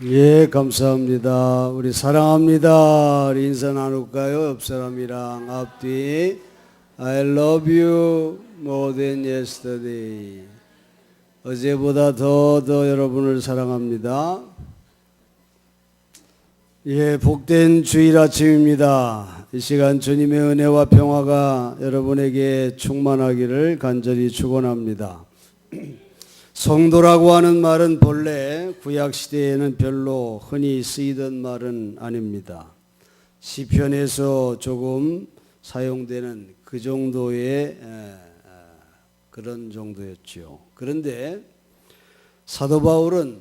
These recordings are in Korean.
예, 감사합니다. 우리 사랑합니다. 우리 인사 나눌까요? 옆 사람이랑 앞뒤. I love you more than yesterday. 어제보다 더 여러분을 사랑합니다. 예, 복된 주일 아침입니다. 이 시간 주님의 은혜와 평화가 여러분에게 충만하기를 간절히 축원합니다. 성도라고 하는 말은 본래 구약시대에는 별로 흔히 쓰이던 말은 아닙니다. 시편에서 조금 사용되는 그 정도의 그런 정도였죠. 그런데 사도 바울은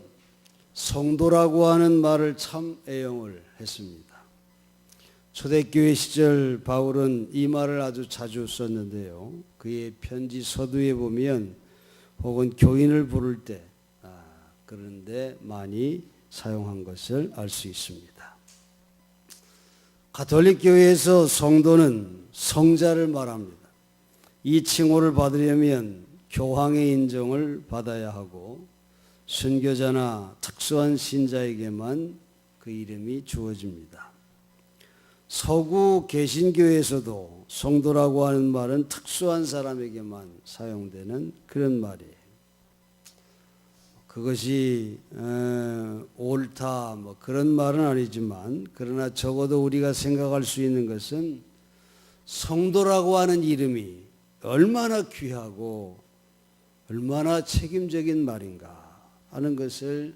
성도라고 하는 말을 참 애용을 했습니다. 초대교회 시절 바울은 이 말을 아주 자주 썼는데요. 그의 편지 서두에 보면 혹은 교인을 부를 때 그런데 많이 사용한 것을 알 수 있습니다. 가톨릭 교회에서 성도는 성자를 말합니다. 이 칭호를 받으려면 교황의 인정을 받아야 하고 순교자나 특수한 신자에게만 그 이름이 주어집니다. 서구 개신교에서도 성도라고 하는 말은 특수한 사람에게만 사용되는 그런 말이에요. 그것이 옳다 뭐 그런 말은 아니지만 그러나 적어도 우리가 생각할 수 있는 것은 성도라고 하는 이름이 얼마나 귀하고 얼마나 책임적인 말인가 하는 것을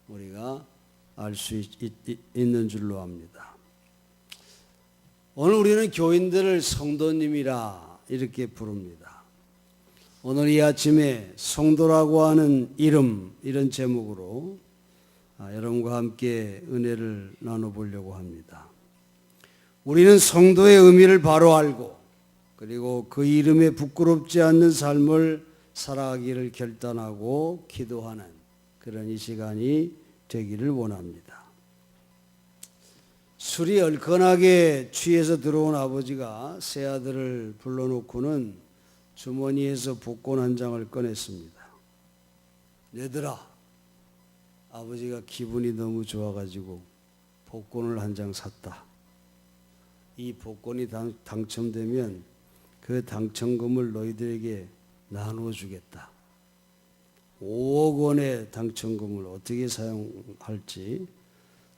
우리가 알 수 있는 줄로 압니다. 오늘 우리는 교인들을 성도님이라 이렇게 부릅니다. 오늘 이 아침에 성도라고 하는 이름, 이런 제목으로 여러분과 함께 은혜를 나눠보려고 합니다. 우리는 성도의 의미를 바로 알고 그리고 그 이름에 부끄럽지 않는 삶을 살아가기를 결단하고 기도하는 그런 이 시간이 되기를 원합니다. 술이 얼큰하게 취해서 들어온 아버지가 새 아들을 불러놓고는 주머니에서 복권 한 장을 꺼냈습니다. 얘들아, 아버지가 기분이 너무 좋아가지고 복권을 한 장 샀다. 이 복권이 당첨되면 그 당첨금을 너희들에게 나눠주겠다. 5억 원의 당첨금을 어떻게 사용할지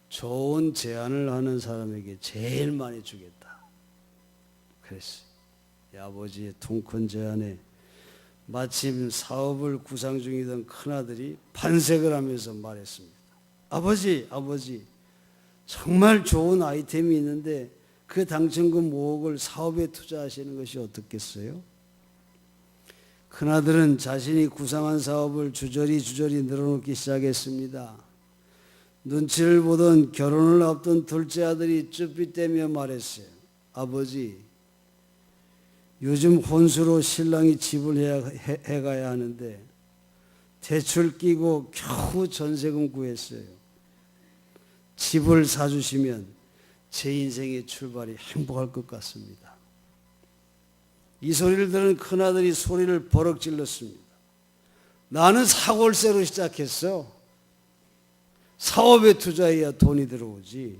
좋은 제안을 하는 사람에게 제일 많이 주겠다. 그랬어요. 이 아버지의 통큰 제안에 마침 사업을 구상 중이던 큰아들이 반색을 하면서 말했습니다. 아버지, 정말 좋은 아이템이 있는데 그 당첨금 5억을 사업에 투자하시는 것이 어떻겠어요? 큰아들은 자신이 구상한 사업을 주저리 늘어놓기 시작했습니다. 눈치를 보던 결혼을 앞둔 둘째 아들이 쭈삣대며 말했어요. 아버지, 요즘 혼수로 신랑이 집을 해가야 하는데 대출 끼고 겨우 전세금 구했어요. 집을 사주시면 제 인생의 출발이 행복할 것 같습니다. 이 소리를 들은 큰아들이 소리를 버럭 질렀습니다. 나는 사골세로 시작했어. 사업에 투자해야 돈이 들어오지.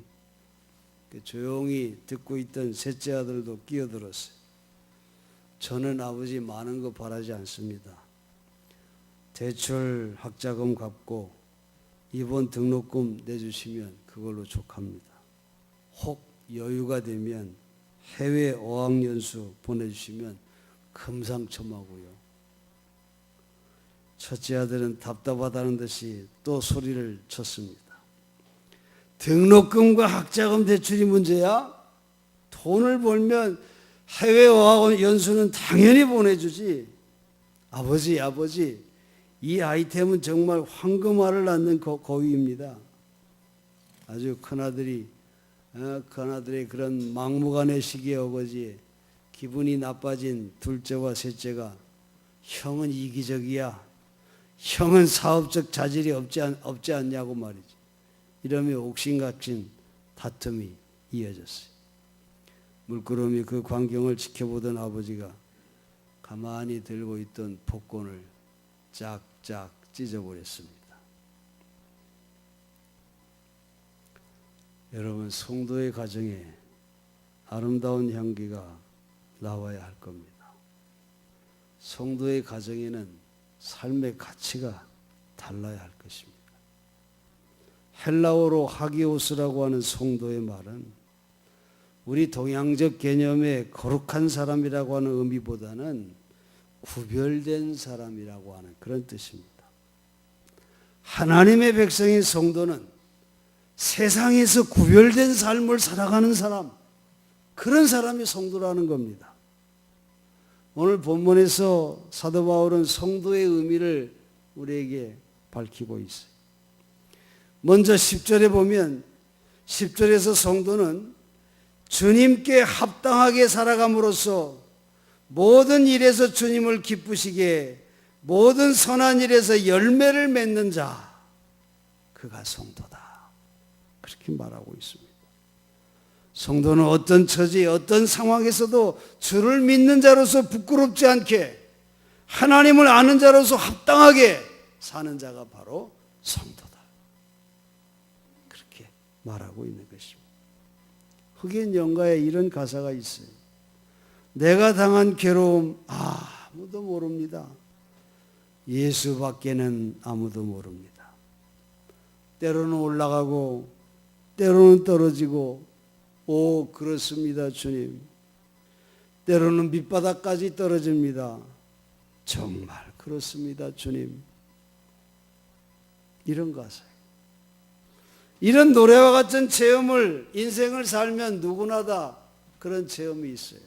조용히 듣고 있던 셋째 아들도 끼어들었어요. 저는 아버지 많은 거 바라지 않습니다. 대출 학자금 갚고 이번 등록금 내주시면 그걸로 족합니다. 혹 여유가 되면 해외 어학연수 보내주시면 금상첨화고요. 첫째 아들은 답답하다는 듯이 또 소리를 쳤습니다. 등록금과 학자금 대출이 문제야? 돈을 벌면 해외 어학연수는 당연히 보내주지. 아버지, 이 아이템은 정말 황금알을 낳는 거위입니다. 아주 큰아들의 그런 막무가내 시기에 어거지에 기분이 나빠진 둘째와 셋째가 형은 이기적이야. 형은 사업적 자질이 없지 않냐고 말이지. 이러며 옥신각신 다툼이 이어졌어요. 물끄러미 그 광경을 지켜보던 아버지가 가만히 들고 있던 복권을 짝짝 찢어버렸습니다. 여러분, 성도의 가정에 아름다운 향기가 나와야 할 겁니다. 성도의 가정에는 삶의 가치가 달라야 할 것입니다. 헬라어로 하기오스라고 하는 성도의 말은 우리 동양적 개념의 거룩한 사람이라고 하는 의미보다는 구별된 사람이라고 하는 그런 뜻입니다. 하나님의 백성인 성도는 세상에서 구별된 삶을 살아가는 사람, 그런 사람이 성도라는 겁니다. 오늘 본문에서 사도 바울은 성도의 의미를 우리에게 밝히고 있어요. 먼저 10절에 보면 10절에서 성도는 주님께 합당하게 살아감으로써 모든 일에서 주님을 기쁘시게 모든 선한 일에서 열매를 맺는 자, 그가 성도다, 그렇게 말하고 있습니다. 성도는 어떤 처지, 어떤 상황에서도 주를 믿는 자로서 부끄럽지 않게 하나님을 아는 자로서 합당하게 사는 자가 바로 성도다, 그렇게 말하고 있는 것입니다. 흑인 연가에 이런 가사가 있어요. 내가 당한 괴로움 아무도 모릅니다. 예수밖에는 아무도 모릅니다. 때로는 올라가고 때로는 떨어지고, 오 그렇습니다 주님. 때로는 밑바닥까지 떨어집니다. 정말 그렇습니다 주님. 이런 가사예요. 이런 노래와 같은 체험을, 인생을 살면 누구나 다 그런 체험이 있어요.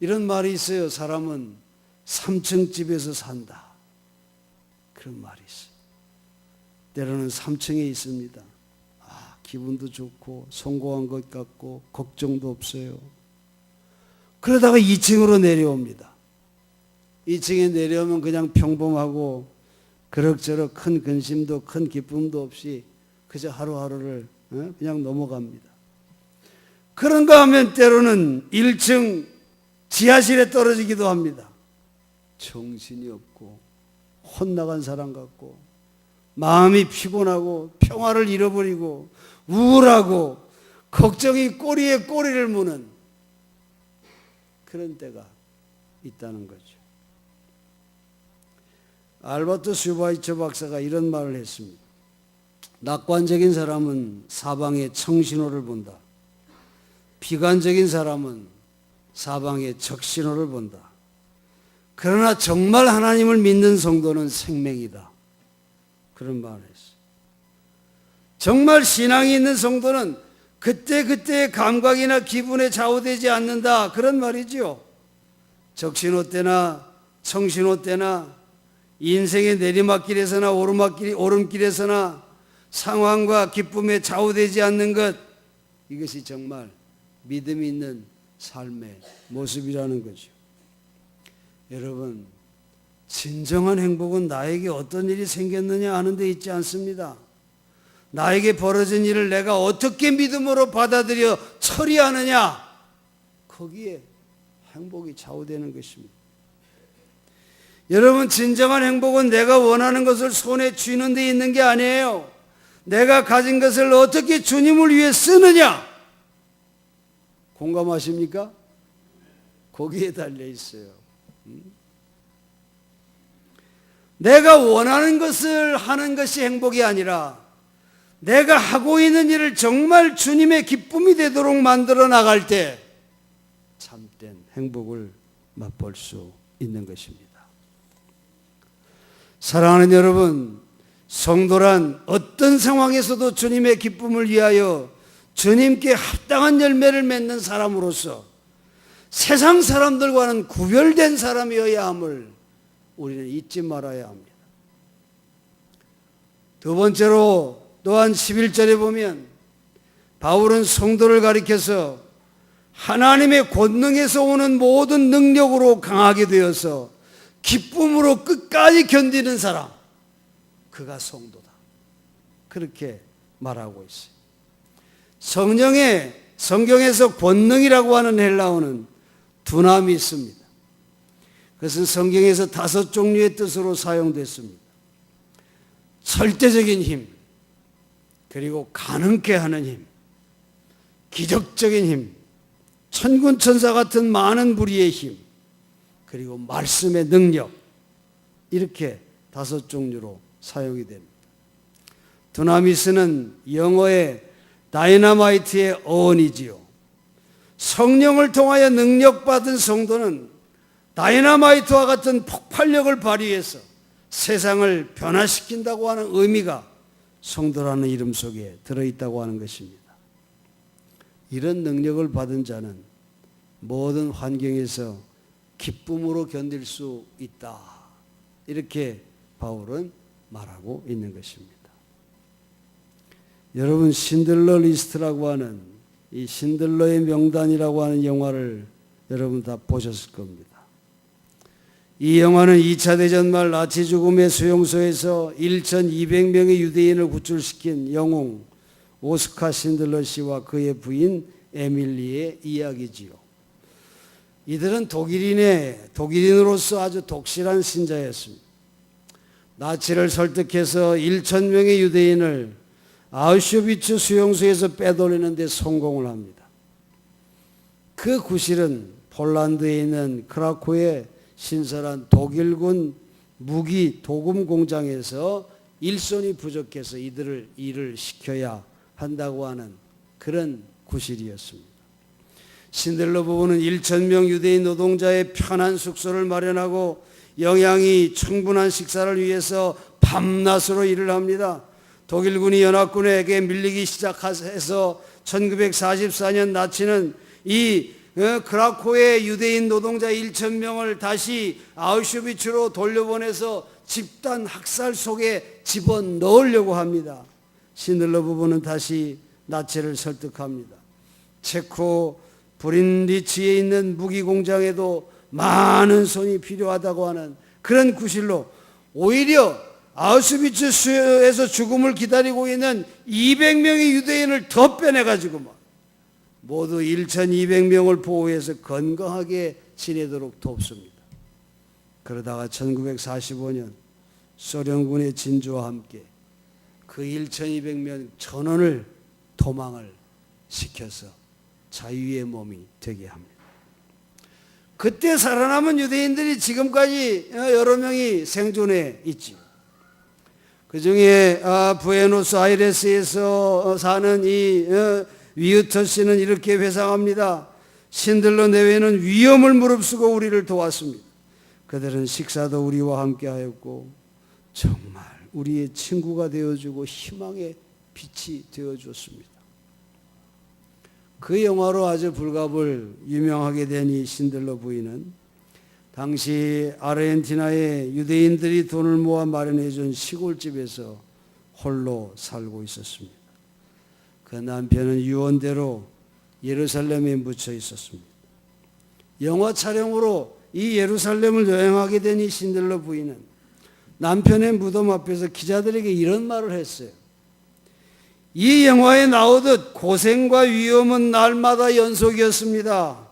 이런 말이 있어요. 사람은 3층 집에서 산다, 그런 말이 있어요. 때로는 3층에 있습니다. 기분도 좋고 성공한 것 같고 걱정도 없어요. 그러다가 2층으로 내려옵니다. 2층에 내려오면 그냥 평범하고 그럭저럭 큰 근심도 큰 기쁨도 없이 그저 하루하루를 그냥 넘어갑니다. 그런가 하면 때로는 1층 지하실에 떨어지기도 합니다. 정신이 없고 혼나간 사람 같고 마음이 피곤하고 평화를 잃어버리고 우울하고 걱정이 꼬리에 꼬리를 무는 그런 때가 있다는 거죠. 알버트 슈바이처 박사가 이런 말을 했습니다. 낙관적인 사람은 사방에 청신호를 본다. 비관적인 사람은 사방에 적신호를 본다. 그러나 정말 하나님을 믿는 성도는 생명이다, 그런 말을 했어요. 정말 신앙이 있는 성도는 그때그때의 감각이나 기분에 좌우되지 않는다, 그런 말이지요. 적신호 때나 청신호 때나 인생의 내리막길에서나 오름길에서나 상황과 기쁨에 좌우되지 않는 것, 이것이 정말 믿음이 있는 삶의 모습이라는 거죠. 여러분, 진정한 행복은 나에게 어떤 일이 생겼느냐 하는 데 있지 않습니다. 나에게 벌어진 일을 내가 어떻게 믿음으로 받아들여 처리하느냐, 거기에 행복이 좌우되는 것입니다. 여러분, 진정한 행복은 내가 원하는 것을 손에 쥐는 데 있는 게 아니에요. 내가 가진 것을 어떻게 주님을 위해 쓰느냐, 공감하십니까? 거기에 달려 있어요. 내가 원하는 것을 하는 것이 행복이 아니라 내가 하고 있는 일을 정말 주님의 기쁨이 되도록 만들어 나갈 때 참된 행복을 맛볼 수 있는 것입니다. 사랑하는 여러분, 성도란 어떤 상황에서도 주님의 기쁨을 위하여 주님께 합당한 열매를 맺는 사람으로서 세상 사람들과는 구별된 사람이어야 함을 우리는 잊지 말아야 합니다. 두 번째로 또한 11절에 보면 바울은 성도를 가리켜서 하나님의 권능에서 오는 모든 능력으로 강하게 되어서 기쁨으로 끝까지 견디는 사람, 그가 성도다, 그렇게 말하고 있어요. 성경에서 권능이라고 하는 헬라어는 두나미 있습니다. 그것은 성경에서 5종류의 뜻으로 사용됐습니다. 절대적인 힘, 그리고 가능케 하는 힘, 기적적인 힘, 천군 천사 같은 많은 무리의 힘, 그리고 말씀의 능력, 이렇게 5종류로 사용이 됩니다. 두나미스는 영어의 다이너마이트의 어원이지요. 성령을 통하여 능력받은 성도는 다이너마이트와 같은 폭발력을 발휘해서 세상을 변화시킨다고 하는 의미가 성도라는 이름 속에 들어있다고 하는 것입니다. 이런 능력을 받은 자는 모든 환경에서 기쁨으로 견딜 수 있다. 이렇게 바울은 말하고 있는 것입니다. 여러분, 신들러 리스트라고 하는 이 신들러의 명단이라고 하는 영화를 여러분 다 보셨을 겁니다. 이 영화는 2차 대전 말 나치 죽음의 수용소에서 1,200명의 유대인을 구출시킨 영웅 오스카 신들러 씨와 그의 부인 에밀리의 이야기지요. 이들은 독일인으로서 아주 독실한 신자였습니다. 나치를 설득해서 1,000명의 유대인을 아우슈비츠 수용소에서 빼돌리는 데 성공을 합니다. 그 구실은 폴란드에 있는 크라코의 신설한 독일군 무기 도금 공장에서 일손이 부족해서 이들을 일을 시켜야 한다고 하는 그런 구실이었습니다. 신들러 부부는 1,000명 유대인 노동자의 편한 숙소를 마련하고 영양이 충분한 식사를 위해서 밤낮으로 일을 합니다. 독일군이 연합군에게 밀리기 시작해서 1944년 나치는 이 크라코의 유대인 노동자 1,000명을 다시 아우슈비츠로 돌려보내서 집단 학살 속에 집어넣으려고 합니다. 신들러 부부는 다시 나치를 설득합니다. 체코 브린리치에 있는 무기 공장에도 많은 손이 필요하다고 하는 그런 구실로 오히려 아우슈비츠에서 죽음을 기다리고 있는 200명의 유대인을 더 빼내가지고 모두 1,200명을 보호해서 건강하게 지내도록 돕습니다. 그러다가 1945년 소련군의 진주와 함께 그 1,200명 전원을 도망을 시켜서 자유의 몸이 되게 합니다. 그때 살아남은 유대인들이 지금까지 여러 명이 생존해 있지. 그 중에 부에노스아이레스에서 사는 이 위우터 씨는 이렇게 회상합니다. 신들러 내외는 위험을 무릅쓰고 우리를 도왔습니다. 그들은 식사도 우리와 함께 하였고 정말 우리의 친구가 되어주고 희망의 빛이 되어줬습니다. 그 영화로 아주 불갑을 유명하게 된 이 신들러 부인은 당시 아르헨티나의 유대인들이 돈을 모아 마련해 준 시골집에서 홀로 살고 있었습니다. 그 남편은 유언대로 예루살렘에 묻혀 있었습니다. 영화 촬영으로 이 예루살렘을 여행하게 된 이 신들러 부인은 남편의 무덤 앞에서 기자들에게 이런 말을 했어요. 이 영화에 나오듯 고생과 위험은 날마다 연속이었습니다.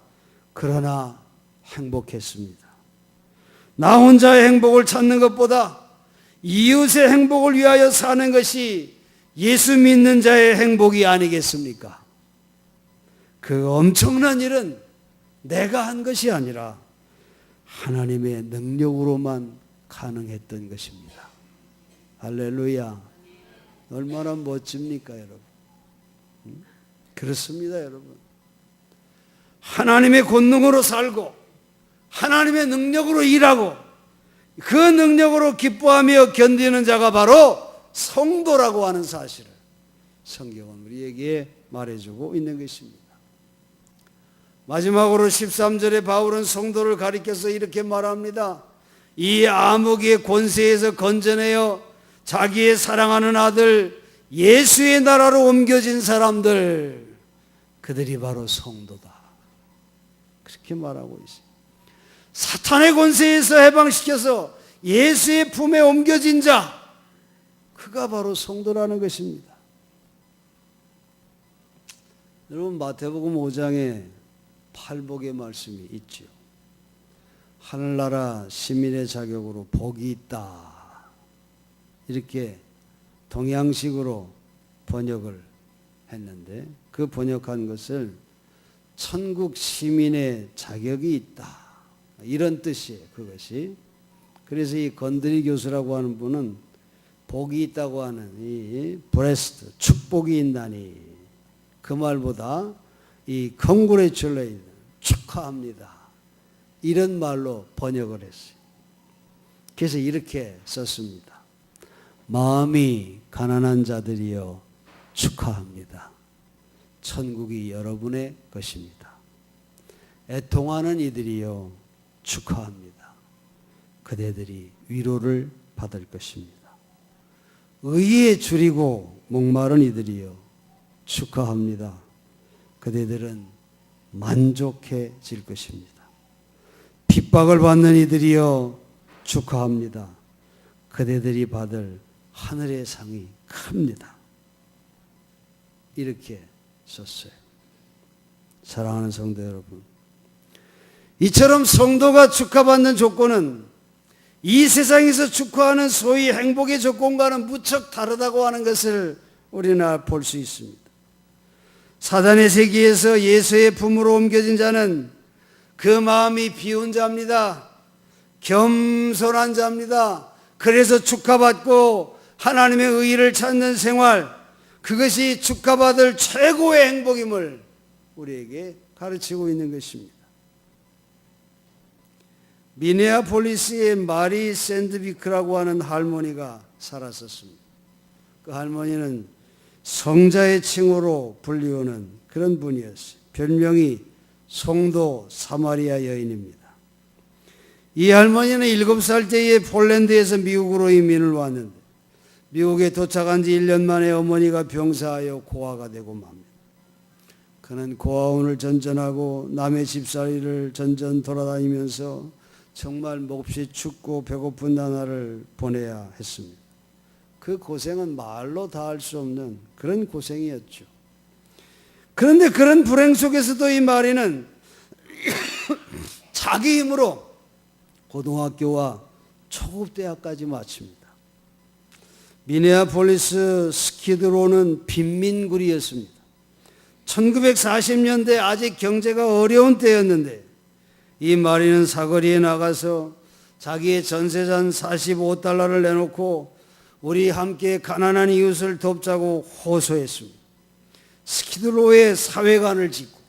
그러나 행복했습니다. 나 혼자의 행복을 찾는 것보다 이웃의 행복을 위하여 사는 것이 예수 믿는 자의 행복이 아니겠습니까? 그 엄청난 일은 내가 한 것이 아니라 하나님의 능력으로만 가능했던 것입니다. 할렐루야. 얼마나 멋집니까, 여러분? 그렇습니다, 여러분. 하나님의 권능으로 살고 하나님의 능력으로 일하고 그 능력으로 기뻐하며 견디는 자가 바로 성도라고 하는 사실을 성경은 우리에게 말해주고 있는 것입니다. 마지막으로 13절에 바울은 성도를 가리켜서 이렇게 말합니다. 이 암흑의 권세에서 건져내어 자기의 사랑하는 아들 예수의 나라로 옮겨진 사람들, 그들이 바로 성도다. 그렇게 말하고 있어요. 사탄의 권세에서 해방시켜서 예수의 품에 옮겨진 자, 그가 바로 성도라는 것입니다. 여러분, 마태복음 5장에 팔복의 말씀이 있죠. 하늘나라 시민의 자격으로 복이 있다. 이렇게 동양식으로 번역을 했는데 그 번역한 것을 천국 시민의 자격이 있다, 이런 뜻이에요. 그것이. 그래서 이 건드리 교수라고 하는 분은 복이 있다고 하는 이 브레스트, 축복이 있나니, 그 말보다 이 컨그레츄레이션, 축하합니다, 이런 말로 번역을 했어요. 그래서 이렇게 썼습니다. 마음이 가난한 자들이여 축하합니다. 천국이 여러분의 것입니다. 애통하는 이들이여 축하합니다. 그대들이 위로를 받을 것입니다. 의에 줄이고 목마른 이들이여 축하합니다. 그대들은 만족해질 것입니다. 핍박을 받는 이들이여 축하합니다. 그대들이 받을 하늘의 상이 큽니다. 이렇게 썼어요. 사랑하는 성도 여러분, 이처럼 성도가 축하받는 조건은 이 세상에서 축하하는 소위 행복의 조건과는 무척 다르다고 하는 것을 우리는 볼 수 있습니다. 사단의 세계에서 예수의 품으로 옮겨진 자는 그 마음이 비운 자입니다. 겸손한 자입니다. 그래서 축하받고 하나님의 의의를 찾는 생활, 그것이 축하받을 최고의 행복임을 우리에게 가르치고 있는 것입니다. 미네아폴리스의 마리 샌드비크라고 하는 할머니가 살았었습니다. 그 할머니는 성자의 칭호로 불리우는 그런 분이었어요. 별명이 송도 사마리아 여인입니다. 이 할머니는 7살 때에 폴란드에서 미국으로 이민을 왔는데 미국에 도착한 지 1년 만에 어머니가 병사하여 고아가 되고 맙니다. 그는 고아원을 전전하고 남의 집살이를 전전 돌아다니면서 정말 몹시 춥고 배고픈 나날을 보내야 했습니다. 그 고생은 말로 다 할 수 없는 그런 고생이었죠. 그런데 그런 불행 속에서도 이 마리는 자기 힘으로 고등학교와 초급대학까지 마칩니다. 미네아폴리스 스키드로는 빈민굴이었습니다. 1940년대 아직 경제가 어려운 때였는데 이 마리는 사거리에 나가서 자기의 전세산 45달러를 내놓고 우리 함께 가난한 이웃을 돕자고 호소했습니다. 스키드로에 사회관을 짓고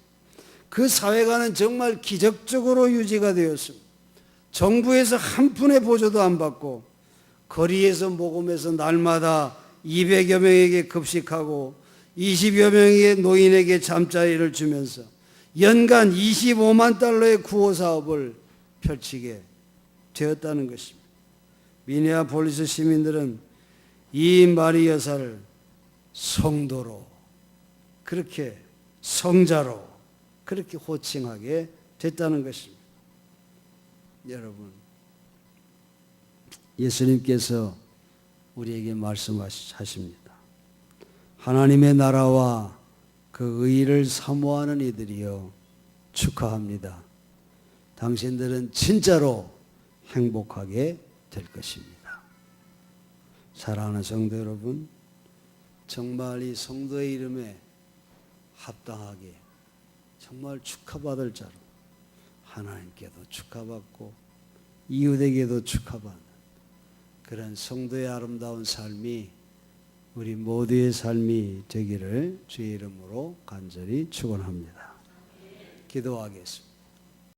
그 사회관은 정말 기적적으로 유지가 되었습니다. 정부에서 한 푼의 보조도 안 받고 거리에서 모금해서 날마다 200여 명에게 급식하고 20여 명의 노인에게 잠자리를 주면서 연간 25만 달러의 구호 사업을 펼치게 되었다는 것입니다. 미네아폴리스 시민들은 이 마리 여사를 성도로, 그렇게 성자로 그렇게 호칭하게 됐다는 것입니다. 여러분, 예수님께서 우리에게 말씀하십니다. 하나님의 나라와 그 의를 사모하는 이들이여 축하합니다. 당신들은 진짜로 행복하게 될 것입니다. 사랑하는 성도 여러분, 정말 이 성도의 이름에 합당하게 정말 축하받을 자로 하나님께도 축하받고 이웃에게도 축하받는 그런 성도의 아름다운 삶이 우리 모두의 삶이 되기를 주의 이름으로 간절히 축원합니다. 기도하겠습니다.